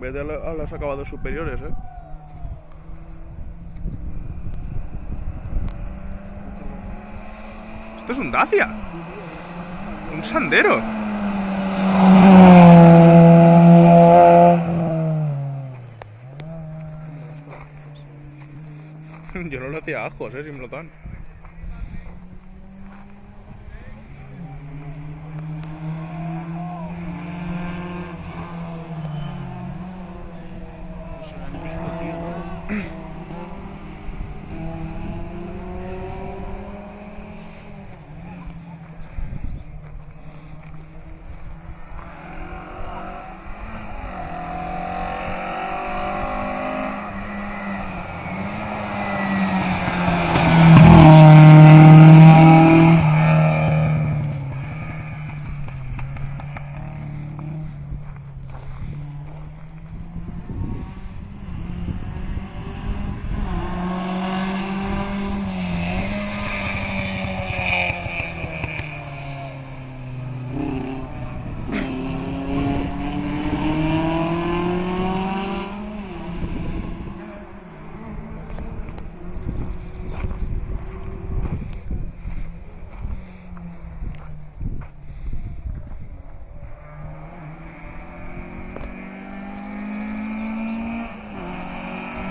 Vete a los acabados superiores, ¿eh? Esto es un Dacia. Un Sandero. Yo no lo hacía ajos, si me lo dan.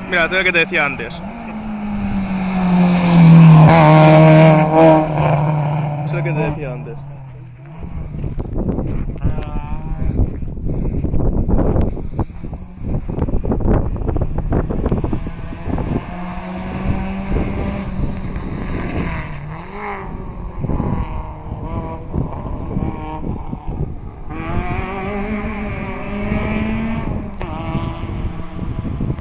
Mira, esto es lo que te decía antes. Sí. Eso es lo que te decía antes.